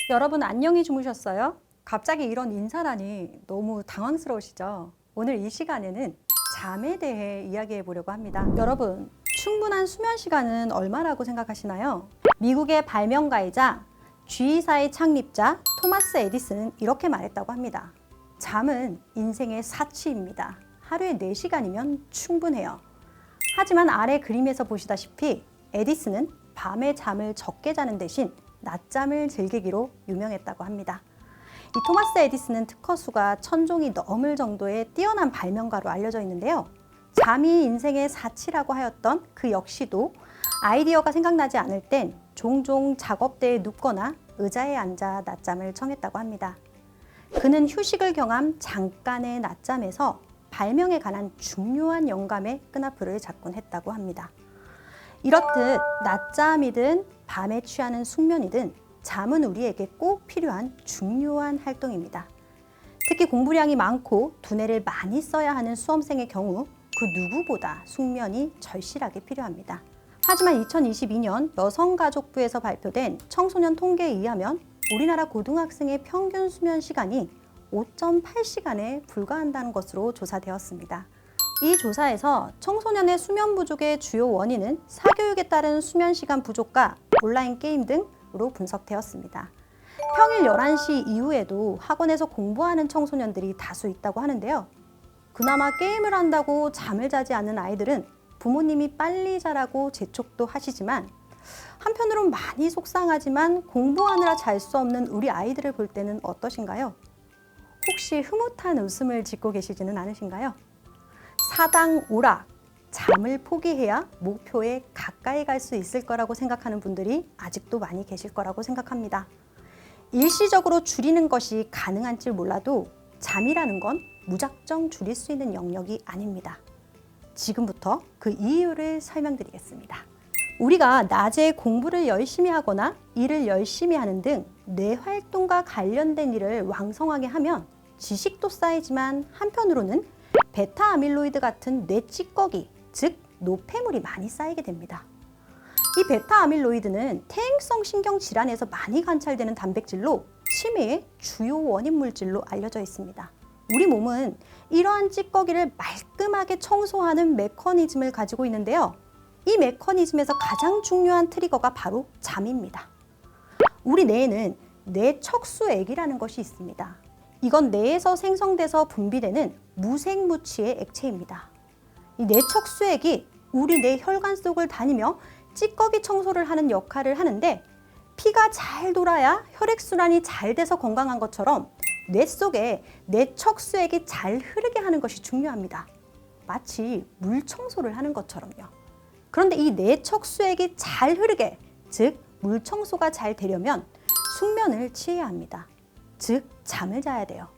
여러분 안녕히 주무셨어요? 갑자기 이런 인사라니 너무 당황스러우시죠? 오늘 이 시간에는 잠에 대해 이야기해 보려고 합니다. 여러분, 충분한 수면 시간은 얼마라고 생각하시나요? 미국의 발명가이자 G사의 창립자 토마스 에디슨은 이렇게 말했다고 합니다. 잠은 인생의 사치입니다. 하루에 4시간이면 충분해요. 하지만 아래 그림에서 보시다시피 에디슨은 밤에 잠을 적게 자는 대신 낮잠을 즐기기로 유명했다고 합니다. 이 토마스 에디슨은 특허수가 1000종이 넘을 정도의 뛰어난 발명가로 알려져 있는데요. 잠이 인생의 사치라고 하였던 그 역시도 아이디어가 생각나지 않을 땐 종종 작업대에 눕거나 의자에 앉아 낮잠을 청했다고 합니다. 그는 휴식을 경함 잠깐의 낮잠에서 발명에 관한 중요한 영감의 끈앞을 잡곤 했다고 합니다. 이렇듯 낮잠이든 밤에 취하는 숙면이든 잠은 우리에게 꼭 필요한 중요한 활동입니다. 특히 공부량이 많고 두뇌를 많이 써야 하는 수험생의 경우 그 누구보다 숙면이 절실하게 필요합니다. 하지만 2022년 여성가족부에서 발표된 청소년 통계에 의하면 우리나라 고등학생의 평균 수면 시간이 5.8시간에 불과한다는 것으로 조사되었습니다. 이 조사에서 청소년의 수면 부족의 주요 원인은 사교육에 따른 수면 시간 부족과 온라인 게임 등으로 분석되었습니다. 평일 11시 이후에도 학원에서 공부하는 청소년들이 다수 있다고 하는데요. 그나마 게임을 한다고 잠을 자지 않는 아이들은 부모님이 빨리 자라고 재촉도 하시지만 한편으론 많이 속상하지만 공부하느라 잘 수 없는 우리 아이들을 볼 때는 어떠신가요? 혹시 흐뭇한 웃음을 짓고 계시지는 않으신가요? 사당 오락, 잠을 포기해야 목표에 가까이 갈 수 있을 거라고 생각하는 분들이 아직도 많이 계실 거라고 생각합니다. 일시적으로 줄이는 것이 가능한지 몰라도 잠이라는 건 무작정 줄일 수 있는 영역이 아닙니다. 지금부터 그 이유를 설명드리겠습니다. 우리가 낮에 공부를 열심히 하거나 일을 열심히 하는 등 뇌 활동과 관련된 일을 왕성하게 하면 지식도 쌓이지만 한편으로는 베타 아밀로이드 같은 뇌 찌꺼기, 즉 노폐물이 많이 쌓이게 됩니다. 이 베타 아밀로이드는 퇴행성 신경 질환에서 많이 관찰되는 단백질로 치매의 주요 원인 물질로 알려져 있습니다. 우리 몸은 이러한 찌꺼기를 말끔하게 청소하는 메커니즘을 가지고 있는데요. 이 메커니즘에서 가장 중요한 트리거가 바로 잠입니다. 우리 뇌에는 뇌척수액이라는 것이 있습니다. 이건 뇌에서 생성돼서 분비되는 무색무취의 액체입니다. 이 뇌척수액이 우리 뇌 혈관 속을 다니며 찌꺼기 청소를 하는 역할을 하는데 피가 잘 돌아야 혈액순환이 잘 돼서 건강한 것처럼 뇌 속에 뇌척수액이 잘 흐르게 하는 것이 중요합니다. 마치 물 청소를 하는 것처럼요. 그런데 이 뇌척수액이 잘 흐르게, 즉 물 청소가 잘 되려면 숙면을 취해야 합니다. 즉 잠을 자야 돼요.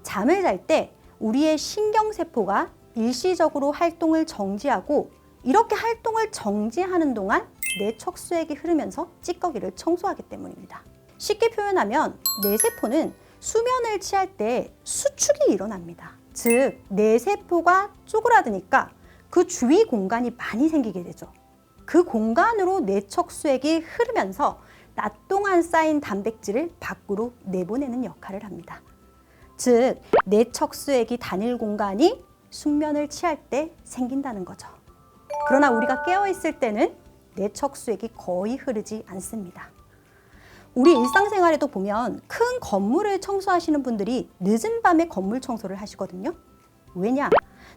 잠을 잘 때 우리의 신경세포가 일시적으로 활동을 정지하고 이렇게 활동을 정지하는 동안 뇌척수액이 흐르면서 찌꺼기를 청소하기 때문입니다. 쉽게 표현하면 뇌세포는 수면을 취할 때 수축이 일어납니다. 즉 뇌세포가 쪼그라드니까 그 주위 공간이 많이 생기게 되죠. 그 공간으로 뇌척수액이 흐르면서 낮 동안 쌓인 단백질을 밖으로 내보내는 역할을 합니다. 즉 뇌척수액이 다닐 공간이 숙면을 취할 때 생긴다는 거죠. 그러나 우리가 깨어있을 때는 뇌척수액이 거의 흐르지 않습니다. 우리 일상생활에도 보면 큰 건물을 청소하시는 분들이 늦은 밤에 건물 청소를 하시거든요. 왜냐?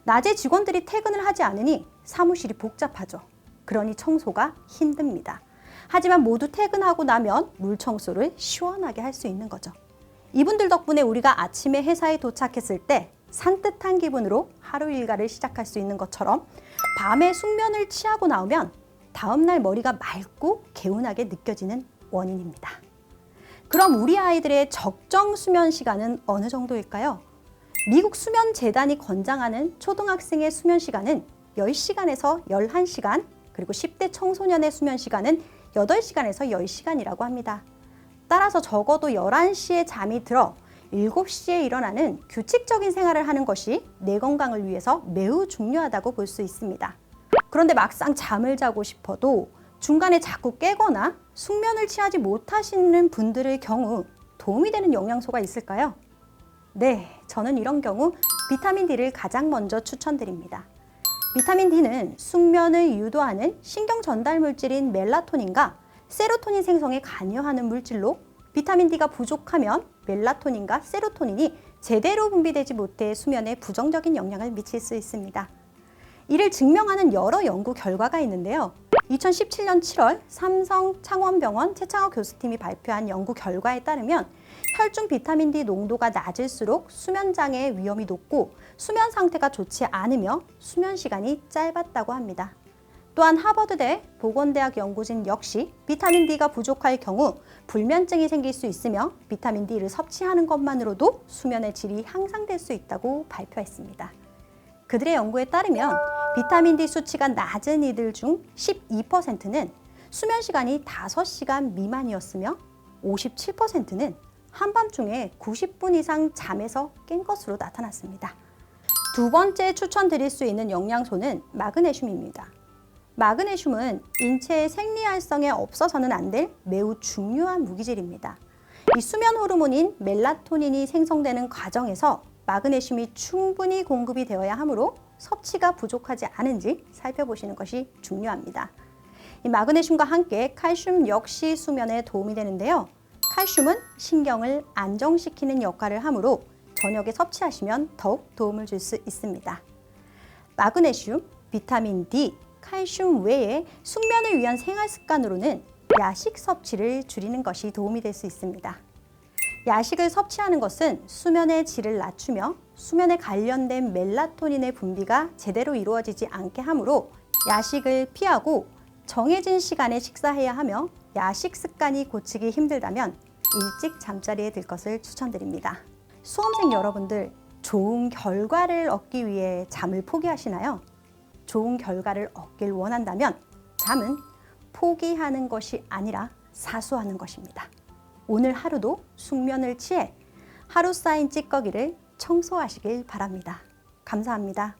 낮에 직원들이 퇴근을 하지 않으니 사무실이 복잡하죠. 그러니 청소가 힘듭니다. 하지만 모두 퇴근하고 나면 물 청소를 시원하게 할 수 있는 거죠. 이분들 덕분에 우리가 아침에 회사에 도착했을 때 산뜻한 기분으로 하루 일과를 시작할 수 있는 것처럼 밤에 숙면을 취하고 나오면 다음날 머리가 맑고 개운하게 느껴지는 원인입니다. 그럼 우리 아이들의 적정 수면 시간은 어느 정도일까요? 미국 수면재단이 권장하는 초등학생의 수면 시간은 10시간에서 11시간, 그리고 10대 청소년의 수면 시간은 8시간에서 10시간이라고 합니다. 따라서 적어도 11시에 잠이 들어 7시에 일어나는 규칙적인 생활을 하는 것이 뇌 건강을 위해서 매우 중요하다고 볼 수 있습니다. 그런데 막상 잠을 자고 싶어도 중간에 자꾸 깨거나 숙면을 취하지 못하시는 분들의 경우 도움이 되는 영양소가 있을까요? 네, 저는 이런 경우 비타민 D를 가장 먼저 추천드립니다. 비타민 D는 숙면을 유도하는 신경 전달 물질인 멜라토닌과 세로토닌 생성에 관여하는 물질로 비타민 D가 부족하면 멜라토닌과 세로토닌이 제대로 분비되지 못해 수면에 부정적인 영향을 미칠 수 있습니다. 이를 증명하는 여러 연구 결과가 있는데요. 2017년 7월 삼성창원병원 최창호 교수팀이 발표한 연구 결과에 따르면 혈중 비타민 D 농도가 낮을수록 수면 장애의 위험이 높고 수면 상태가 좋지 않으며 수면 시간이 짧았다고 합니다. 또한 하버드대 보건대학 연구진 역시 비타민 D가 부족할 경우 불면증이 생길 수 있으며 비타민 D를 섭취하는 것만으로도 수면의 질이 향상될 수 있다고 발표했습니다. 그들의 연구에 따르면 비타민 D 수치가 낮은 이들 중 12%는 수면 시간이 5시간 미만이었으며 57%는 한밤중에 90분 이상 잠에서 깬 것으로 나타났습니다. 두 번째 추천드릴 수 있는 영양소는 마그네슘입니다. 마그네슘은 인체의 생리활성에 없어서는 안 될 매우 중요한 무기질입니다. 이 수면 호르몬인 멜라토닌이 생성되는 과정에서 마그네슘이 충분히 공급이 되어야 하므로 섭취가 부족하지 않은지 살펴보시는 것이 중요합니다. 이 마그네슘과 함께 칼슘 역시 수면에 도움이 되는데요. 칼슘은 신경을 안정시키는 역할을 하므로 저녁에 섭취하시면 더욱 도움을 줄 수 있습니다. 마그네슘, 비타민 D, 칼슘 외에 숙면을 위한 생활 습관으로는 야식 섭취를 줄이는 것이 도움이 될 수 있습니다. 야식을 섭취하는 것은 수면의 질을 낮추며 수면에 관련된 멜라토닌의 분비가 제대로 이루어지지 않게 하므로 야식을 피하고 정해진 시간에 식사해야 하며 야식 습관이 고치기 힘들다면 일찍 잠자리에 들 것을 추천드립니다. 수험생 여러분들, 좋은 결과를 얻기 위해 잠을 포기하시나요? 좋은 결과를 얻길 원한다면 잠은 포기하는 것이 아니라 사수하는 것입니다. 오늘 하루도 숙면을 취해 하루 쌓인 찌꺼기를 청소하시길 바랍니다. 감사합니다.